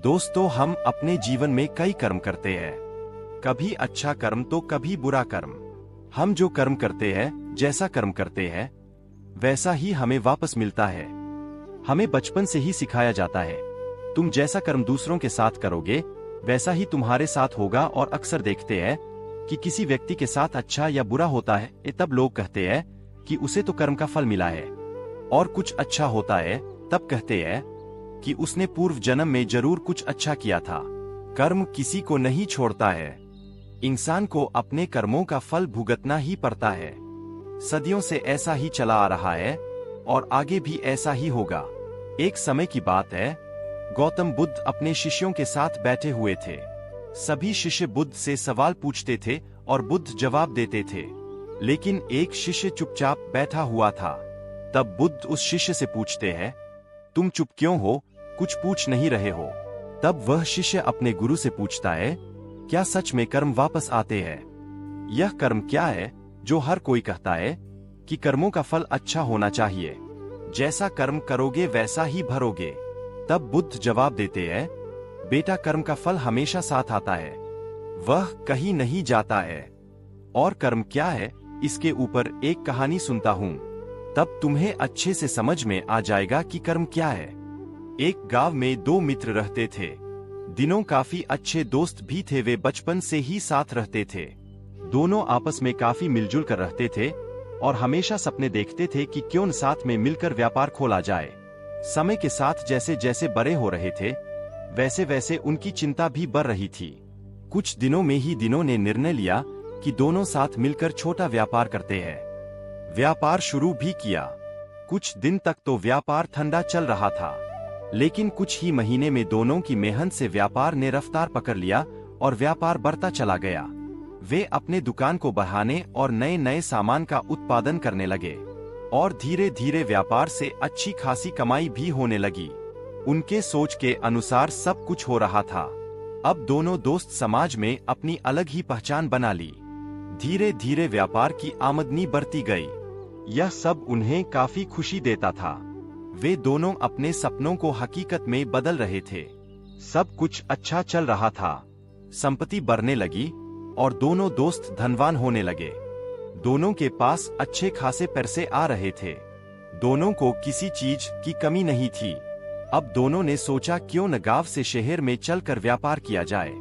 दोस्तों, हम अपने जीवन में कई कर्म करते हैं। कभी अच्छा कर्म तो कभी बुरा कर्म। हम जो कर्म करते हैं, जैसा कर्म करते हैं, वैसा ही हमें वापस मिलता है। हमें बचपन से ही सिखाया जाता है, तुम जैसा कर्म दूसरों के साथ करोगे वैसा ही तुम्हारे साथ होगा। और अक्सर देखते हैं कि किसी व्यक्ति के साथ अच्छा या बुरा होता है तब लोग कहते हैं कि उसे तो कर्म का फल मिला है, और कुछ अच्छा होता है तब कहते हैं कि उसने पूर्व जन्म में जरूर कुछ अच्छा किया था। कर्म किसी को नहीं छोड़ता है, इंसान को अपने कर्मों का फल भुगतना ही पड़ता है। सदियों से ऐसा ही चला आ रहा है और आगे भी ऐसा ही होगा। एक समय की बात है, गौतम बुद्ध अपने शिष्यों के साथ बैठे हुए थे। सभी शिष्य बुद्ध से सवाल पूछते थे और बुद्ध जवाब देते थे, लेकिन एक शिष्य चुपचाप बैठा हुआ था। तब बुद्ध उस शिष्य से पूछते हैं, तुम चुप क्यों हो, कुछ पूछ नहीं रहे हो? तब वह शिष्य अपने गुरु से पूछता है, क्या सच में कर्म वापस आते हैं? यह कर्म क्या है जो हर कोई कहता है कि कर्मों का फल अच्छा होना चाहिए, जैसा कर्म करोगे वैसा ही भरोगे? तब बुद्ध जवाब देते हैं, बेटा, कर्म का फल हमेशा साथ आता है, वह कहीं नहीं जाता है। और कर्म क्या है, इसके ऊपर एक कहानी सुनता हूं, तब तुम्हें अच्छे से समझ में आ जाएगा कि कर्म क्या है। एक गांव में दो मित्र रहते थे। दिनों काफी अच्छे दोस्त भी थे, वे बचपन से ही साथ रहते थे। दोनों आपस में काफी मिलजुल कर रहते थे और हमेशा सपने देखते थे कि क्यों न साथ में मिलकर व्यापार खोला जाए। समय के साथ जैसे जैसे बड़े हो रहे थे, वैसे वैसे उनकी चिंता भी बढ़ रही थी। कुछ दिनों में ही दिनों ने निर्णय लिया कि दोनों साथ मिलकर छोटा व्यापार करते हैं। व्यापार शुरू भी किया। कुछ दिन तक तो व्यापार ठंडा चल रहा था, लेकिन कुछ ही महीने में दोनों की मेहनत से व्यापार ने रफ्तार पकड़ लिया और व्यापार बढ़ता चला गया। वे अपने दुकान को बढ़ाने और नए नए सामान का उत्पादन करने लगे और धीरे धीरे व्यापार से अच्छी खासी कमाई भी होने लगी। उनके सोच के अनुसार सब कुछ हो रहा था। अब दोनों दोस्त समाज में अपनी अलग ही पहचान बना ली। धीरे धीरे व्यापार की आमदनी बढ़ती गई। यह सब उन्हें काफी खुशी देता था। वे दोनों अपने सपनों को हकीकत में बदल रहे थे। सब कुछ अच्छा चल रहा था, संपत्ति बढ़ने लगी और दोनों दोस्त धनवान होने लगे। दोनों के पास अच्छे खासे पैसे आ रहे थे। दोनों को किसी चीज की कमी नहीं थी। अब दोनों ने सोचा, क्यों न गांव से शहर में चलकर व्यापार किया जाए।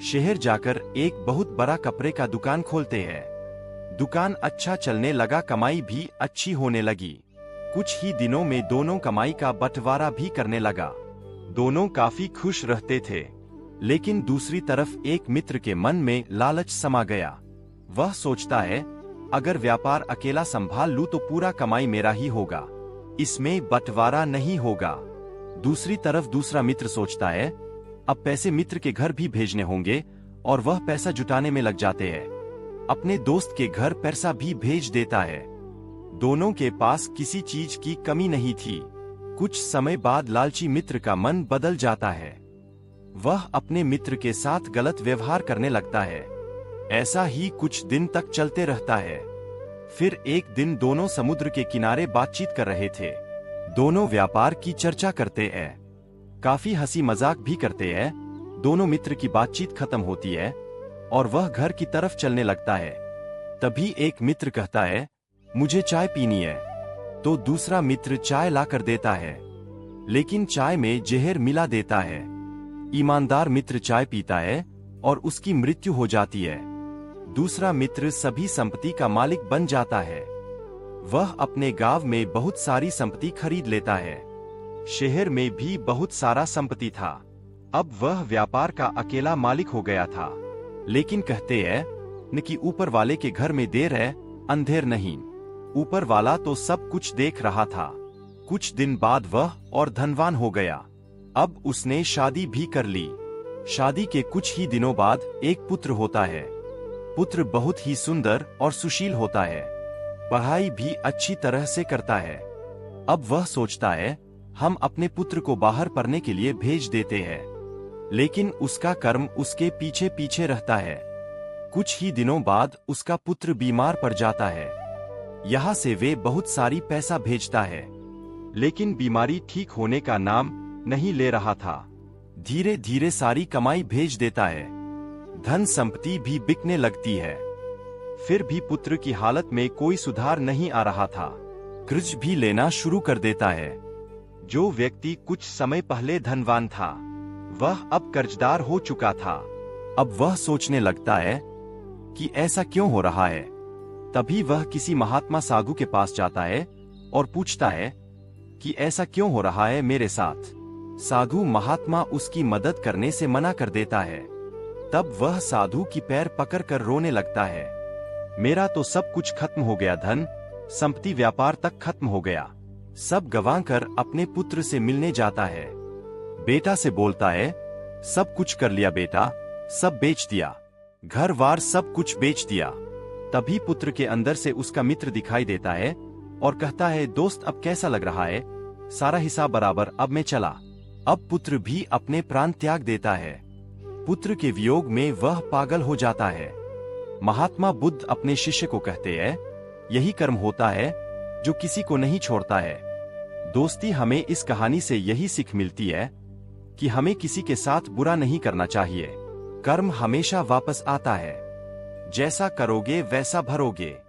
शहर जाकर एक बहुत बड़ा कपड़े का दुकान खोलते हैं। दुकान अच्छा चलने लगा, कमाई भी अच्छी होने लगी। कुछ ही दिनों में दोनों कमाई का बंटवारा भी करने लगा। दोनों काफी खुश रहते थे, लेकिन दूसरी तरफ एक मित्र के मन में लालच समा गया। वह सोचता है, अगर व्यापार अकेला संभाल लूं तो पूरा कमाई मेरा ही होगा, इसमें बंटवारा नहीं होगा। दूसरी तरफ दूसरा मित्र सोचता है, अब पैसे मित्र के घर भी भेजने होंगे, और वह पैसा जुटाने में लग जाते हैं। अपने दोस्त के घर पैसा भी भेज देता है। दोनों के पास किसी चीज की कमी नहीं थी। कुछ समय बाद लालची मित्र का मन बदल जाता है। वह अपने मित्र के साथ गलत व्यवहार करने लगता है। ऐसा ही कुछ दिन तक चलते रहता है। फिर एक दिन दोनों समुद्र के किनारे बातचीत कर रहे थे। दोनों व्यापार की चर्चा करते हैं, काफी हंसी मजाक भी करते हैं। दोनों मित्र की बातचीत खत्म होती है और वह घर की तरफ चलने लगता है। तभी एक मित्र कहता है, मुझे चाय पीनी है। तो दूसरा मित्र चाय ला कर देता है, लेकिन चाय में जहर मिला देता है। ईमानदार मित्र चाय पीता है और उसकी मृत्यु हो जाती है। दूसरा मित्र सभी संपत्ति का मालिक बन जाता है। वह अपने गांव में बहुत सारी संपत्ति खरीद लेता है। शहर में भी बहुत सारा संपत्ति था। अब वह व्यापार का अकेला मालिक हो गया था। लेकिन कहते हैं न कि ऊपर वाले के घर में देर है, अंधेर नहीं। ऊपर वाला तो सब कुछ देख रहा था। कुछ दिन बाद वह और धनवान हो गया। अब उसने शादी भी कर ली। शादी के कुछ ही दिनों बाद एक पुत्र होता है। पुत्र बहुत ही सुंदर और सुशील होता है। पढ़ाई भी अच्छी तरह से करता है। अब वह सोचता है, हम अपने पुत्र को बाहर पढ़ने के लिए भेज देते हैं, लेकिन उसका कर्म उसके पीछे पीछे रहता है। कुछ ही दिनों बाद उसका पुत्र बीमार पड़ जाता है। यहाँ से वे बहुत सारी पैसा भेजता है, लेकिन बीमारी ठीक होने का नाम नहीं ले रहा था। धीरे धीरे सारी कमाई भेज देता है। धन संपत्ति भी बिकने लगती है। फिर भी पुत्र की हालत में कोई सुधार नहीं आ रहा था। कर्ज भी लेना शुरू कर देता है। जो व्यक्ति कुछ समय पहले धनवान था, वह अब कर्जदार हो चुका था। अब वह सोचने लगता है कि ऐसा क्यों हो रहा है। तभी वह किसी महात्मा साधु के पास जाता है और पूछता है कि ऐसा क्यों हो रहा है मेरे साथ। साधु महात्मा उसकी मदद करने से मना कर देता है। तब वह साधु की पैर पकड़कर रोने लगता है। मेरा तो सब कुछ खत्म हो गया, धन संपत्ति व्यापार तक खत्म हो गया। सब गंवाकर अपने पुत्र से मिलने जाता है। बेटा से बोलता है, सब कुछ कर लिया बेटा, सब बेच दिया, घर वार सब कुछ बेच दिया। तभी पुत्र के अंदर से उसका मित्र दिखाई देता है और कहता है, दोस्त अब कैसा लग रहा है, सारा हिसाब बराबर, अब मैं चला। अब पुत्र भी अपने प्राण त्याग देता है। पुत्र के वियोग में वह पागल हो जाता है। महात्मा बुद्ध अपने शिष्य को कहते हैं, यही कर्म होता है जो किसी को नहीं छोड़ता है। दोस्ती, हमें इस कहानी से यही सीख मिलती है कि हमें किसी के साथ बुरा नहीं करना चाहिए। कर्म हमेशा वापस आता है। जैसा करोगे वैसा भरोगे।